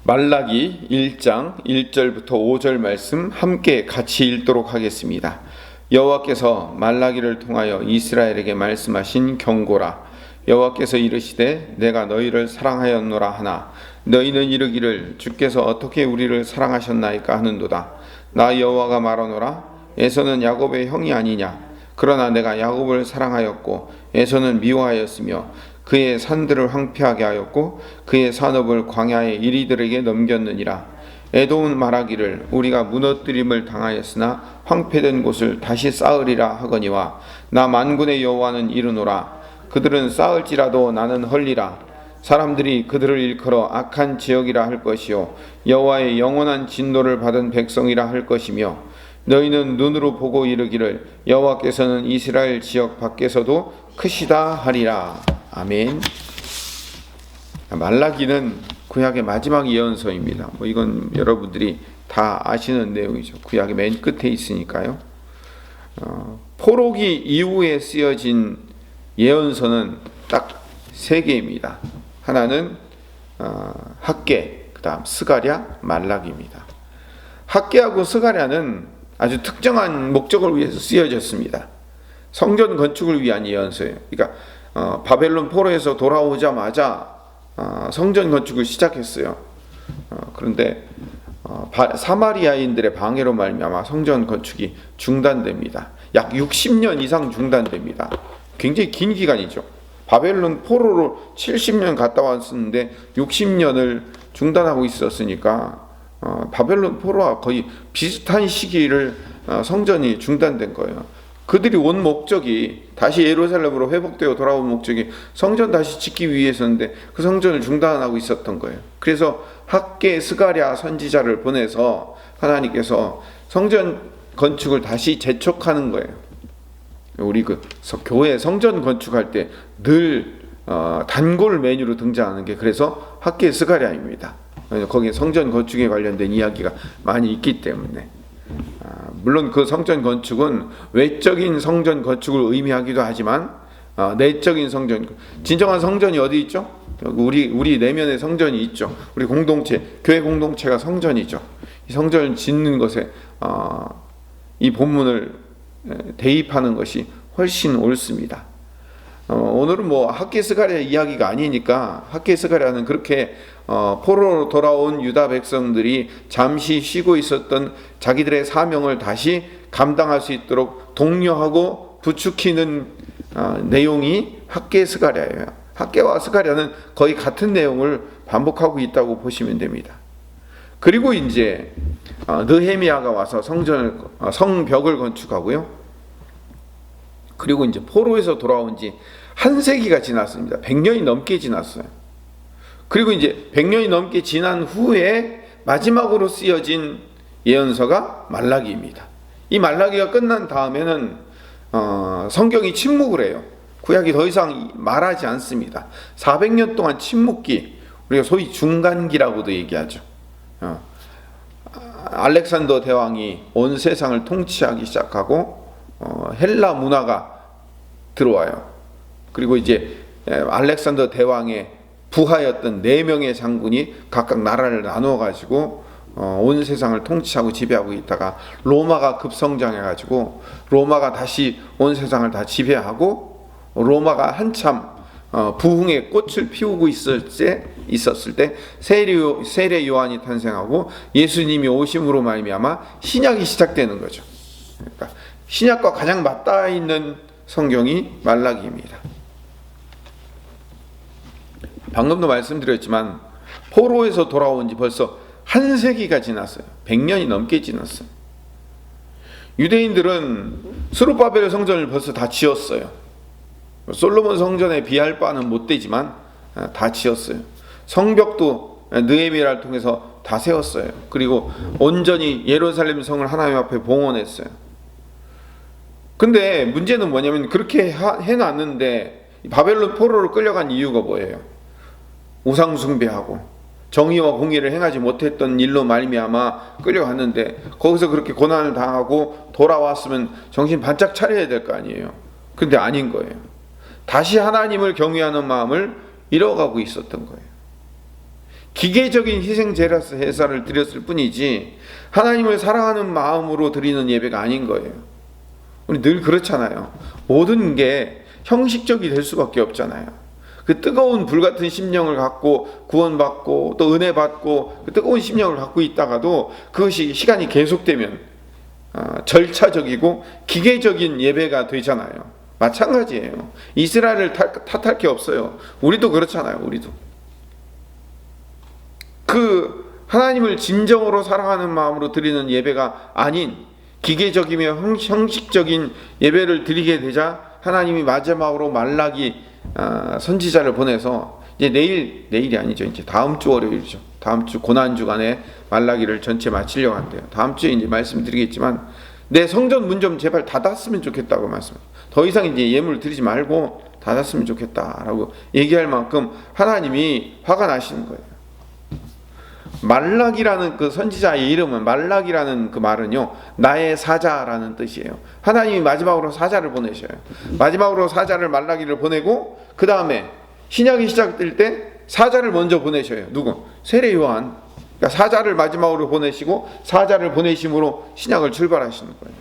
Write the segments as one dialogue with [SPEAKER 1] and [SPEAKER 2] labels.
[SPEAKER 1] 말라기 1장 1절부터 5절 말씀 함께 같이 읽도록 하겠습니다. 여호와께서 말라기를 통하여 이스라엘에게 말씀하신 경고라. 여호와께서 이르시되 내가 너희를 사랑하였노라 하나 너희는 이르기를 주께서 어떻게 우리를 사랑하셨나이까 하는도다. 나 여호와가 말하노라. 에서는 야곱의 형이 아니냐. 그러나 내가 야곱을 사랑하였고 에서는 미워하였으며 그의 산들을 황폐하게 하였고 그의 산업을 광야의 이리들에게 넘겼느니라. 에돔은 말하기를 우리가 무너뜨림을 당하였으나 황폐된 곳을 다시 쌓으리라 하거니와 나 만군의 여호와는 이르노라. 그들은 쌓을지라도 나는 헐리라. 사람들이 그들을 일컬어 악한 지역이라 할 것이요 여호와의 영원한 진노를 받은 백성이라 할 것이며 너희는 눈으로 보고 이르기를 여호와께서는 이스라엘 지역 밖에서도 크시다 하리라. 아멘. 말라기는 구약의 마지막 예언서입니다. 이건 여러분들이 다 아시는 내용이죠. 구약의 맨 끝에 있으니까요. 포로기 이후에 쓰여진 예언서는 딱 3개입니다. 하나는 학개, 그 다음 스가랴, 말라기입니다. 학개하고 스가랴는 아주 특정한 목적을 위해서 쓰여졌습니다. 성전 건축을 위한 예언서예요. 그러니까 바벨론 포로에서 돌아오자마자 성전 건축을 시작했어요. 그런데 사마리아인들의 방해로 말미암아 성전 건축이 중단됩니다. 약 60년 이상 중단됩니다. 굉장히 긴 기간이죠. 바벨론 포로로 70년 갔다 왔었는데 60년을 중단하고 있었으니까 바벨론 포로와 거의 비슷한 시기를 성전이 중단된 거예요. 그들이 온 목적이 다시 예루살렘으로 회복되어 돌아온 목적이 성전 다시 짓기 위해서인데 그 성전을 중단하고 있었던 거예요. 그래서 학개 스가랴 선지자를 보내서 하나님께서 성전 건축을 다시 재촉하는 거예요. 우리 교회 성전 건축할 때 늘 단골 메뉴로 등장하는 게 그래서 학개 스가랴입니다. 거기에 성전 건축에 관련된 이야기가 많이 있기 때문에 물론 그 성전 건축은 외적인 성전 건축을 의미하기도 하지만 내적인 성전, 진정한 성전이 어디 있죠? 우리 내면에 성전이 있죠. 우리 공동체, 교회 공동체가 성전이죠. 이 성전을 짓는 것에 이 본문을 대입하는 것이 훨씬 옳습니다. 오늘은 학개 스가랴 이야기가 아니니까 학개 스가랴는 그렇게 포로로 돌아온 유다 백성들이 잠시 쉬고 있었던 자기들의 사명을 다시 감당할 수 있도록 독려하고 부추기는 내용이 학개 스가랴예요. 학개와 스가랴는 거의 같은 내용을 반복하고 있다고 보시면 됩니다. 그리고 이제 느헤미야가 와서 성벽을 건축하고요. 그리고 이제 포로에서 돌아온 지 한 세기가 지났습니다. 100년이 넘게 지났어요. 그리고 이제 100년이 넘게 지난 후에 마지막으로 쓰여진 예언서가 말라기입니다. 이 말라기가 끝난 다음에는 성경이 침묵을 해요. 구약이 더 이상 말하지 않습니다. 400년 동안 침묵기, 우리가 소위 중간기라고도 얘기하죠. 알렉산더 대왕이 온 세상을 통치하기 시작하고 헬라 문화가 들어와요. 그리고 이제 알렉산더 대왕의 부하였던 4명의 장군이 각각 나라를 나누어 가지고 온 세상을 통치하고 지배하고 있다가 로마가 급성장해가지고 로마가 다시 온 세상을 다 지배하고 로마가 한참 부흥의 꽃을 피우고 있었을 때 세례 요한이 탄생하고 예수님이 오심으로 말미암아 신약이 시작되는 거죠. 그러니까 신약과 가장 맞닿아 있는 성경이 말라기입니다. 방금도 말씀드렸지만 포로에서 돌아온 지 벌써 한 세기가 지났어요. 100년이 넘게 지났어요. 유대인들은 스룹바벨 성전을 벌써 다 지었어요. 솔로몬 성전에 비할 바는 못 되지만 다 지었어요. 성벽도 느헤미야를 통해서 다 세웠어요. 그리고 온전히 예루살렘 성을 하나님 앞에 봉헌했어요. 근데 문제는 뭐냐면 그렇게 해놨는데 바벨론 포로로 끌려간 이유가 뭐예요? 우상 숭배하고 정의와 공의를 행하지 못했던 일로 말미암아 끌려갔는데 거기서 그렇게 고난을 당하고 돌아왔으면 정신 반짝 차려야 될 거 아니에요. 근데 아닌 거예요. 다시 하나님을 경외하는 마음을 잃어가고 있었던 거예요. 기계적인 희생 제사를 드렸을 뿐이지 하나님을 사랑하는 마음으로 드리는 예배가 아닌 거예요. 우리 늘 그렇잖아요. 모든 게 형식적이 될 수밖에 없잖아요. 그 뜨거운 불같은 심령을 갖고 구원받고 또 은혜 받고 그 뜨거운 심령을 갖고 있다가도 그것이 시간이 계속되면 절차적이고 기계적인 예배가 되잖아요. 마찬가지예요. 이스라엘을 탓할 게 없어요. 우리도 그렇잖아요. 우리도 그 하나님을 진정으로 사랑하는 마음으로 드리는 예배가 아닌 기계적이며 형식적인 예배를 드리게 되자 하나님이 마지막으로 말라기 선지자를 보내서 이제 내일이 아니죠. 이제 다음 주 월요일이죠. 다음 주 고난 주간에 말라기를 전체 마치려고 한대요. 다음 주에 이제 말씀드리겠지만 내 성전 문 좀 제발 닫았으면 좋겠다고 말씀해요. 더 이상 이제 예물을 드리지 말고 닫았으면 좋겠다라고 얘기할 만큼 하나님이 화가 나시는 거예요. 말라기라는 그 선지자의 이름은 말라기라는 그 말은요 나의 사자라는 뜻이에요. 하나님이 마지막으로 사자를 보내셔요. 마지막으로 사자를 말라기를 보내고 그 다음에 신약이 시작될 때 사자를 먼저 보내셔요. 누구? 세례 요한. 그러니까 사자를 마지막으로 보내시고 사자를 보내심으로 신약을 출발하시는 거예요.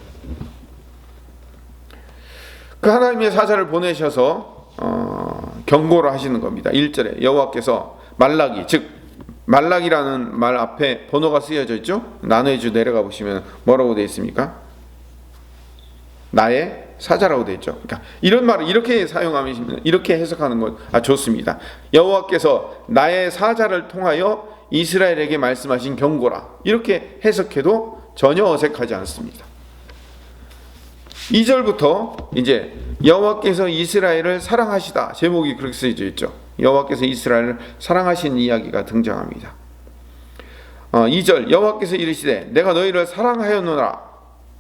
[SPEAKER 1] 그 하나님의 사자를 보내셔서 경고를 하시는 겁니다. 1절에 여호와께서 말라기 즉 말라기라는 말 앞에 번호가 쓰여져 있죠. 나누어주 내려가 보시면 뭐라고 되어 있습니까? 나의 사자라고 되어 있죠. 그러니까 이런 말을 이렇게 사용하면 이렇게 해석하는 것 좋습니다. 여호와께서 나의 사자를 통하여 이스라엘에게 말씀하신 경고라. 이렇게 해석해도 전혀 어색하지 않습니다. 2절부터 이제 여호와께서 이스라엘을 사랑하시다. 제목이 그렇게 쓰여져 있죠. 여호와께서 이스라엘을 사랑하신 이야기가 등장합니다. 2절 여호와께서 이르시되 내가 너희를 사랑하였노라.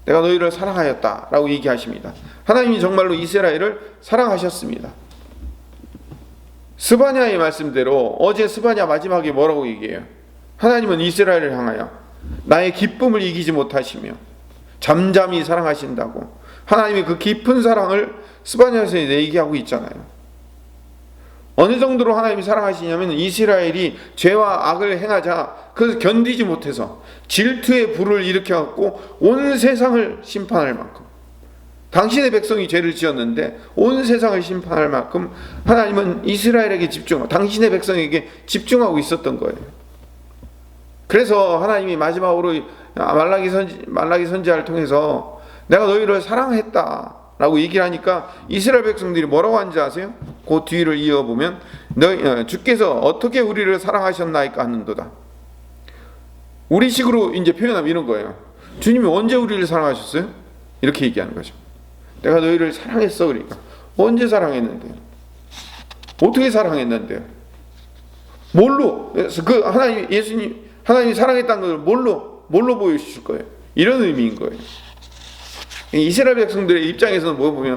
[SPEAKER 1] 내가 너희를 사랑하였다 라고 얘기하십니다. 하나님이 정말로 이스라엘을 사랑하셨습니다. 스바냐의 말씀대로 어제 스바냐 마지막에 뭐라고 얘기해요? 하나님은 이스라엘을 향하여 나의 기쁨을 이기지 못하시며 잠잠히 사랑하신다고 하나님의 그 깊은 사랑을 스바냐에서 얘기하고 있잖아요. 어느 정도로 하나님이 사랑하시냐면 이스라엘이 죄와 악을 행하자 그것을 견디지 못해서 질투의 불을 일으켜갖고 온 세상을 심판할 만큼 당신의 백성이 죄를 지었는데 온 세상을 심판할 만큼 하나님은 이스라엘에게 당신의 백성에게 집중하고 있었던 거예요. 그래서 하나님이 마지막으로 말라기 선지자를 통해서 내가 너희를 사랑했다 라고 얘기를 하니까 이스라엘 백성들이 뭐라고 하는지 아세요? 그 뒤를 이어보면 주께서 어떻게 우리를 사랑하셨나이까 하는도다. 우리식으로 이제 표현하면 이런 거예요. 주님이 언제 우리를 사랑하셨어요? 이렇게 얘기하는 거죠. 내가 너희를 사랑했어. 그러니까 언제 사랑했는데요? 어떻게 사랑했는데요? 뭘로? 그 하나님이 사랑했다는 걸 뭘로 보여주실 거예요? 이런 의미인 거예요. 이스라엘 백성들의 입장에서는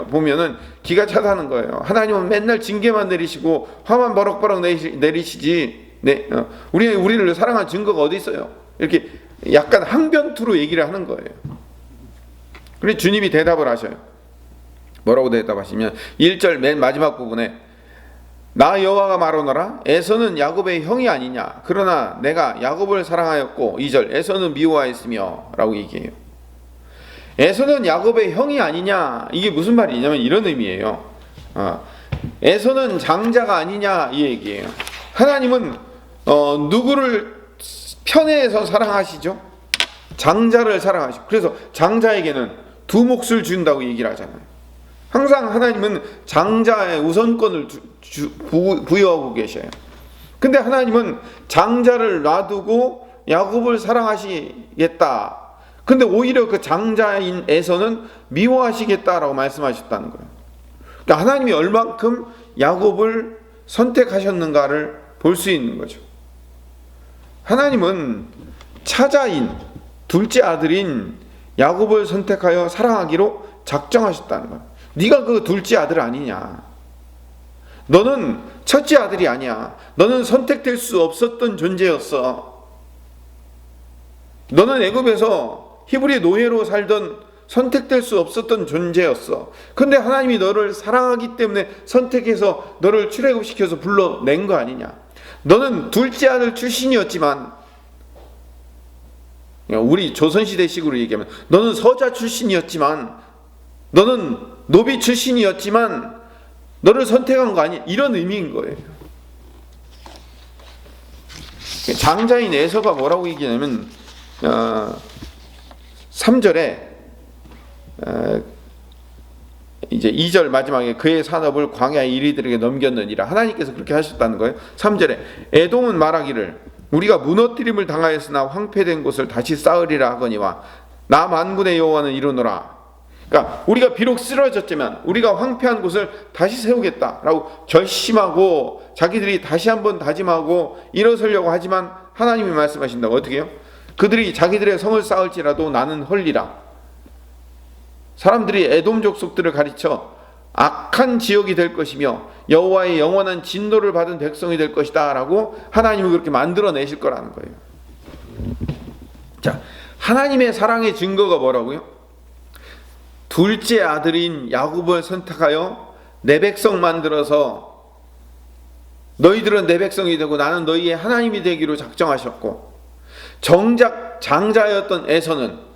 [SPEAKER 1] 보면은 기가 차다는 거예요. 하나님은 맨날 징계만 내리시고 화만 버럭버럭 내리시지. 우리를 사랑한 증거가 어디 있어요? 이렇게 약간 항변투로 얘기를 하는 거예요. 그래서 주님이 대답을 하셔요. 뭐라고 대답하시면 1절 맨 마지막 부분에 나 여호와가 말하노라 에서는 야곱의 형이 아니냐 그러나 내가 야곱을 사랑하였고 2절 에서는 미워하였으며 라고 얘기해요. 에서는 야곱의 형이 아니냐 이게 무슨 말이냐면 이런 의미예요. 에서는 장자가 아니냐 이 얘기예요. 하나님은 누구를 편애해서 사랑하시죠? 장자를 사랑하시고 그래서 장자에게는 두 몫을 준다고 얘기를 하잖아요. 항상 하나님은 장자의 우선권을 부여하고 계셔요. 근데 하나님은 장자를 놔두고 야곱을 사랑하시겠다. 근데 오히려 그 장자인 에서는 미워하시겠다라고 말씀하셨다는 거예요. 그러니까 하나님이 얼만큼 야곱을 선택하셨는가를 볼 수 있는 거죠. 하나님은 차자인 둘째 아들인 야곱을 선택하여 사랑하기로 작정하셨다는 거예요. 네가 그 둘째 아들 아니냐. 너는 첫째 아들이 아니야. 너는 선택될 수 없었던 존재였어. 너는 애굽에서 히브리의 노예로 살던 선택될 수 없었던 존재였어. 근데 하나님이 너를 사랑하기 때문에 선택해서 너를 출애굽시켜서 불러낸 거 아니냐. 너는 둘째 아들 출신이었지만, 우리 조선시대식으로 얘기하면 너는 서자 출신이었지만, 너는 노비 출신이었지만 너를 선택한 거 아니야, 이런 의미인 거예요. 장자인 에서가 뭐라고 얘기하냐면 3절에 이제 2절 마지막에 그의 산업을 광야의 이리들에게 넘겼느니라, 하나님께서 그렇게 하셨다는 거예요. 3절에 에돔은 말하기를 우리가 무너뜨림을 당하였으나 황폐된 곳을 다시 쌓으리라 하거니와 나 만군의 여호와는 이르노라. 그러니까 우리가 비록 쓰러졌지만 우리가 황폐한 곳을 다시 세우겠다라고 결심하고 자기들이 다시 한번 다짐하고 일어서려고 하지만 하나님이 말씀하신다고. 어떻게 해요? 그들이 자기들의 성을 쌓을지라도 나는 헐리라. 사람들이 에돔 족속들을 가르쳐 악한 지역이 될 것이며 여호와의 영원한 진노를 받은 백성이 될 것이다 라고 하나님이 그렇게 만들어내실 거라는 거예요. 자, 하나님의 사랑의 증거가 뭐라고요? 둘째 아들인 야곱을 선택하여 내 백성 만들어서 너희들은 내 백성이 되고 나는 너희의 하나님이 되기로 작정하셨고, 정작 장자였던 에서는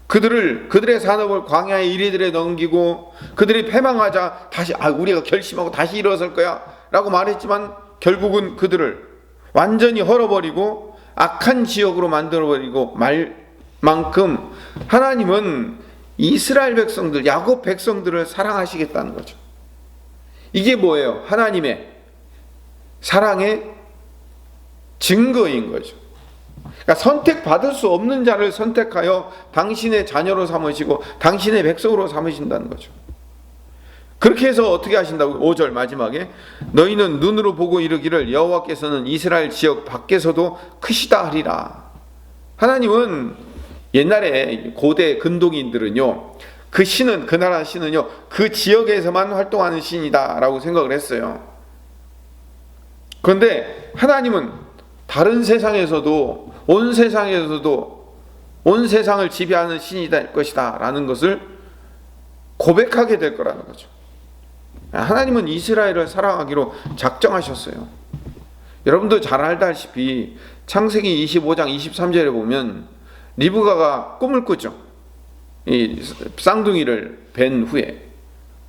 [SPEAKER 1] 그들의 산업을 광야의 이리들에 넘기고 그들이 패망하자 다시 우리가 결심하고 다시 일어설 거야 라고 말했지만 결국은 그들을 완전히 헐어버리고 악한 지역으로 만들어버리고 말 만큼 하나님은 이스라엘 백성들, 야곱 백성들을 사랑하시겠다는 거죠. 이게 뭐예요? 하나님의 사랑의 증거인 거죠. 그러니까 선택받을 수 없는 자를 선택하여 당신의 자녀로 삼으시고 당신의 백성으로 삼으신다는 거죠. 그렇게 해서 어떻게 하신다고? 5절 마지막에 너희는 눈으로 보고 이르기를 여호와께서는 이스라엘 지역 밖에서도 크시다 하리라. 하나님은 옛날에 고대 근동인들은요, 그 신은, 그 나라 신은요, 그 지역에서만 활동하는 신이다 라고 생각을 했어요. 그런데 하나님은 다른 세상에서도, 온 세상을 지배하는 신이 될 것이다 라는 것을 고백하게 될 거라는 거죠. 하나님은 이스라엘을 사랑하기로 작정하셨어요. 여러분도 잘 알다시피 창세기 25장 23절에 보면 리브가가 꿈을 꾸죠. 이 쌍둥이를 뵌 후에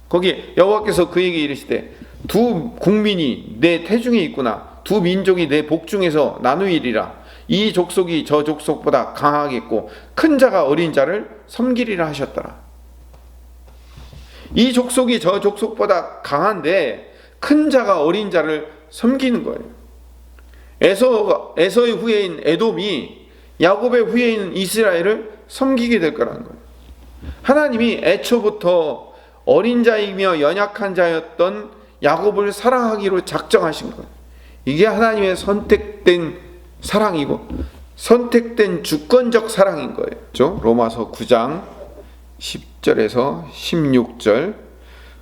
[SPEAKER 1] 거기 여호와께서 그에게 이르시되 두 국민이 내 태중에 있구나. 두 민족이 내 복중에서 나누이리라. 이 족속이 저 족속보다 강하겠고 큰 자가 어린 자를 섬기리라 하셨더라. 이 족속이 저 족속보다 강한데 큰 자가 어린 자를 섬기는 거예요. 에서의 후예인 에돔이 야곱의 후예인 이스라엘을 섬기게 될 거라는 거예요. 하나님이 애초부터 어린 자이며 연약한 자였던 야곱을 사랑하기로 작정하신 거예요. 이게 하나님의 선택된 사랑이고 선택된 주권적 사랑인 거예요. 그렇죠? 로마서 9장 10절에서 16절.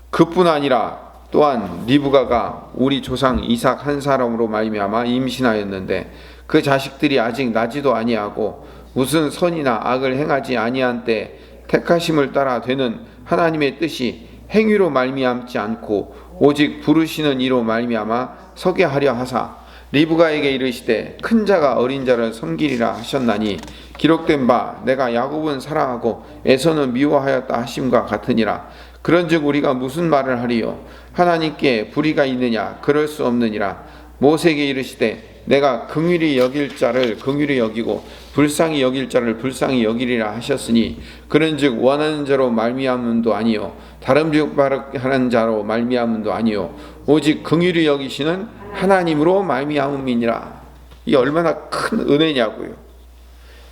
[SPEAKER 1] 그뿐 아니라 또한 리브가가 우리 조상 이삭 한 사람으로 말미암아 임신하였는데 그 자식들이 아직 나지도 아니하고 무슨 선이나 악을 행하지 아니한 때 택하심을 따라 되는 하나님의 뜻이 행위로 말미암지 않고 오직 부르시는 이로 말미암아 서게 하려 하사 리브가에게 이르시되 큰 자가 어린 자를 섬기리라 하셨나니 기록된 바 내가 야곱은 사랑하고 에서는 미워하였다 하심과 같으니라. 그런즉 우리가 무슨 말을 하리요? 하나님께 불의가 있느냐? 그럴 수 없느니라. 모세에게 이르시되 내가 긍휼히 여길 자를 긍휼히 여기고 불쌍히 여길 자를 불쌍히 여기리라 하셨으니 그런즉 원하는 자로 말미암음도 아니요 다름질바르하는 자로 말미암음도 아니요 오직 긍휼히 여기시는 하나님으로 말미암음이니라. 이게 얼마나 큰 은혜냐고요.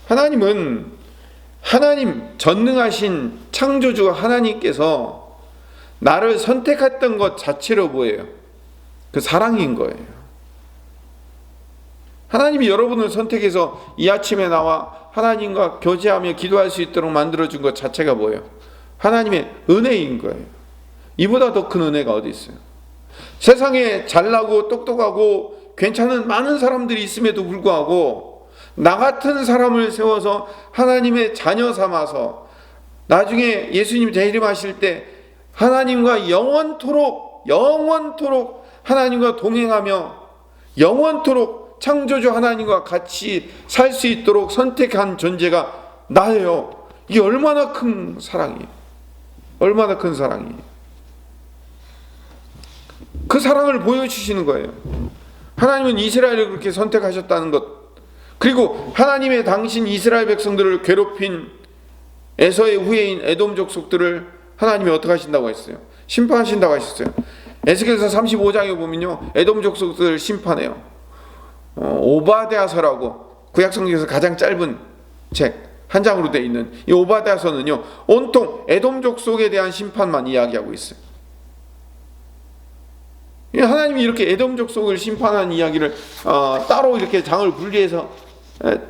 [SPEAKER 1] 하나님은 하나님 전능하신 창조주 하나님께서 나를 선택했던 것 자체로 뭐예요? 그 사랑인 거예요. 하나님이 여러분을 선택해서 이 아침에 나와 하나님과 교제하며 기도할 수 있도록 만들어준 것 자체가 뭐예요? 하나님의 은혜인 거예요. 이보다 더 큰 은혜가 어디 있어요? 세상에 잘나고 똑똑하고 괜찮은 많은 사람들이 있음에도 불구하고 나 같은 사람을 세워서 하나님의 자녀 삼아서 나중에 예수님 재림하실 때 하나님과 영원토록 하나님과 동행하며 영원토록 창조주 하나님과 같이 살 수 있도록 선택한 존재가 나예요. 이게 얼마나 큰 사랑이에요. 얼마나 큰 사랑이에요. 그 사랑을 보여주시는 거예요. 하나님은 이스라엘을 그렇게 선택하셨다는 것, 그리고 하나님의 당신 이스라엘 백성들을 괴롭힌 에서의 후예인 에돔 족속들을 하나님이 어떻게 하신다고 했어요? 심판하신다고 하셨어요. 에스겔서 35장에 보면요, 에돔 족속들을 심판해요. 오바댜서라고 구약성경에서 가장 짧은 책 한 장으로 되어 있는 이 오바댜서는요, 온통 에돔 족속에 대한 심판만 이야기하고 있어요. 하나님이 이렇게 에돔 족속을 심판한 이야기를 따로 이렇게 장을 분리해서,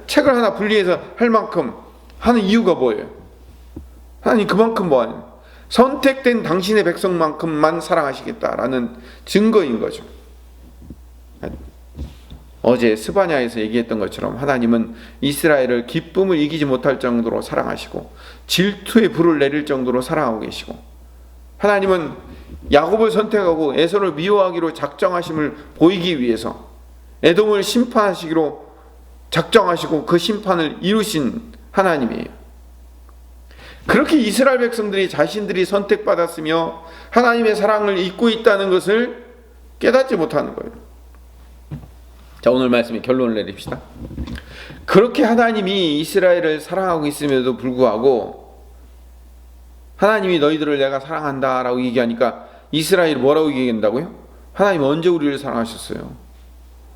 [SPEAKER 1] 책을 하나 분리해서 할 만큼 하는 이유가 뭐예요? 하나님 그만큼 뭐예요? 선택된 당신의 백성만큼만 사랑하시겠다라는 증거인 거죠. 어제 스바냐에서 얘기했던 것처럼 하나님은 이스라엘을 기쁨을 이기지 못할 정도로 사랑하시고 질투의 불을 내릴 정도로 사랑하고 계시고, 하나님은 야곱을 선택하고 에서를 미워하기로 작정하심을 보이기 위해서 에돔을 심판하시기로 작정하시고 그 심판을 이루신 하나님이에요. 그렇게 이스라엘 백성들이 자신들이 선택받았으며 하나님의 사랑을 잊고 있다는 것을 깨닫지 못하는 거예요. 자, 오늘 말씀의 결론을 내립시다. 그렇게 하나님이 이스라엘을 사랑하고 있음에도 불구하고 하나님이 너희들을 내가 사랑한다 라고 얘기하니까 이스라엘이 뭐라고 얘기한다고요? 하나님 언제 우리를 사랑하셨어요?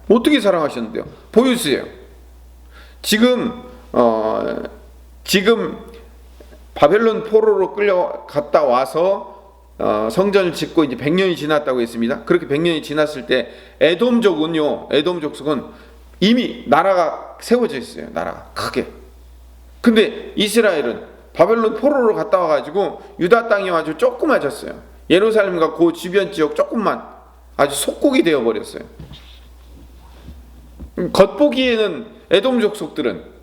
[SPEAKER 1] 어떻게 사랑하셨는데요? 보여주세요. 지금 바벨론 포로로 끌려갔다 와서 성전을 짓고 이제 100년이 지났다고 했습니다. 그렇게 100년이 지났을 때 에돔 족속은 이미 나라가 세워져 있어요. 나라가 크게. 근데 이스라엘은 바벨론 포로로 갔다 와가지고 유다 땅이 아주 조그마졌어요. 예루살렘과 그 주변 지역 조금만 아주 속국이 되어버렸어요. 겉보기에는 에돔 족속들은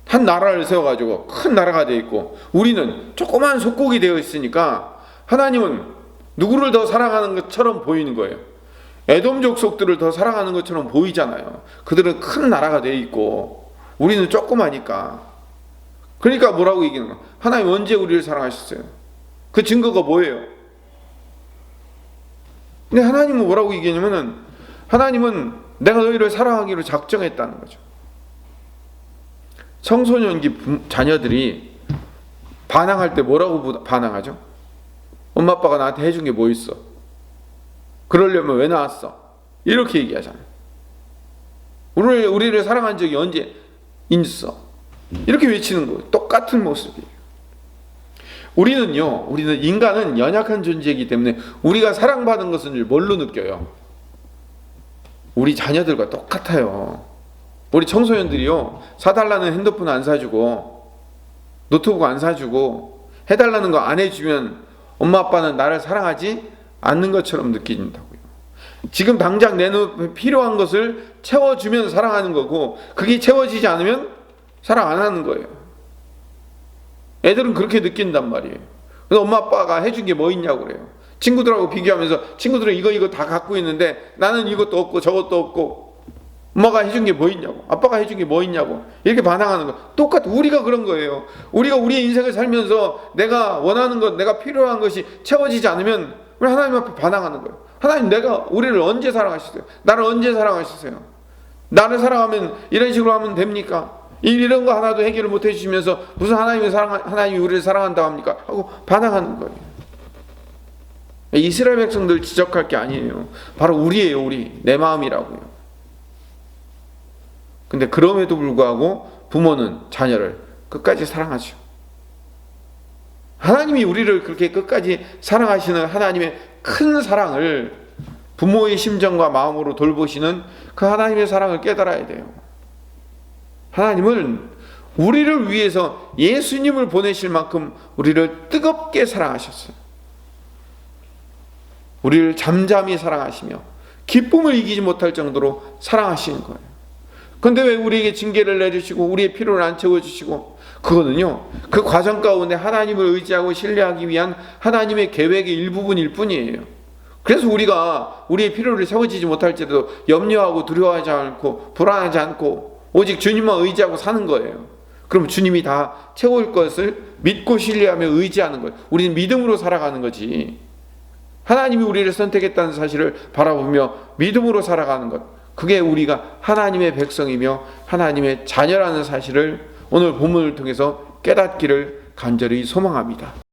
[SPEAKER 1] 한 나라를 세워가지고 큰 나라가 되어 있고 우리는 조그만 속국이 되어 있으니까 하나님은 누구를 더 사랑하는 것처럼 보이는 거예요. 에돔 족속들을 더 사랑하는 것처럼 보이잖아요. 그들은 큰 나라가 되어 있고 우리는 조그마니까. 그러니까 뭐라고 얘기하는 거야? 하나님 언제 우리를 사랑하셨어요? 그 증거가 뭐예요? 근데 하나님은 뭐라고 얘기하냐면은 하나님은 내가 너희를 사랑하기로 작정했다는 거죠. 청소년기 자녀들이 반항할 때 뭐라고 반항하죠? 엄마 아빠가 나한테 해준 게 뭐 있어? 그러려면 왜 나왔어? 이렇게 얘기하잖아요. 우리를 사랑한 적이 언제 있어? 이렇게 외치는 거 똑같은 모습이에요. 우리는 인간은 연약한 존재이기 때문에 우리가 사랑받은 것을 뭘로 느껴요? 우리 자녀들과 똑같아요. 우리 청소년들이요, 사달라는 핸드폰 안 사주고 노트북 안 사주고 해달라는 거 안 해주면 엄마 아빠는 나를 사랑하지 않는 것처럼 느낀다고요. 지금 당장 내 눈에 필요한 것을 채워주면 사랑하는 거고 그게 채워지지 않으면 사랑 안 하는 거예요. 애들은 그렇게 느낀단 말이에요. 그래서 엄마 아빠가 해준 게 뭐 있냐고 그래요. 친구들하고 비교하면서 친구들은 이거 다 갖고 있는데 나는 이것도 없고 저것도 없고 엄마가 해준 게 뭐 있냐고, 아빠가 해준 게 뭐 있냐고 이렇게 반항하는 거 똑같아. 우리가 그런 거예요. 우리가 우리의 인생을 살면서 내가 원하는 것, 내가 필요한 것이 채워지지 않으면 우리 하나님 앞에 반항하는 거예요. 하나님, 내가 우리를 언제 사랑하셨어요? 나를 언제 사랑하셨어요? 나를 사랑하면 이런 식으로 하면 됩니까? 이런 거 하나도 해결을 못 해주시면서 무슨 하나님이 우리를 사랑한다고 합니까? 하고 반항하는 거예요. 이스라엘 백성들 지적할 게 아니에요. 바로 우리예요. 우리. 내 마음이라고요. 근데 그럼에도 불구하고 부모는 자녀를 끝까지 사랑하죠. 하나님이 우리를 그렇게 끝까지 사랑하시는 하나님의 큰 사랑을 부모의 심정과 마음으로 돌보시는 그 하나님의 사랑을 깨달아야 돼요. 하나님은 우리를 위해서 예수님을 보내실 만큼 우리를 뜨겁게 사랑하셨어요. 우리를 잠잠히 사랑하시며 기쁨을 이기지 못할 정도로 사랑하시는 거예요. 그런데 왜 우리에게 징계를 내주시고 우리의 필요를 안 채워주시고, 그거는요, 그 과정 가운데 하나님을 의지하고 신뢰하기 위한 하나님의 계획의 일부분일 뿐이에요. 그래서 우리가 우리의 필요를 채워지지 못할지라도 염려하고 두려워하지 않고 불안하지 않고 오직 주님만 의지하고 사는 거예요. 그럼 주님이 다 채울 것을 믿고 신뢰하며 의지하는 거예요. 우리는 믿음으로 살아가는 거지. 하나님이 우리를 선택했다는 사실을 바라보며 믿음으로 살아가는 것. 그게 우리가 하나님의 백성이며 하나님의 자녀라는 사실을 오늘 본문을 통해서 깨닫기를 간절히 소망합니다.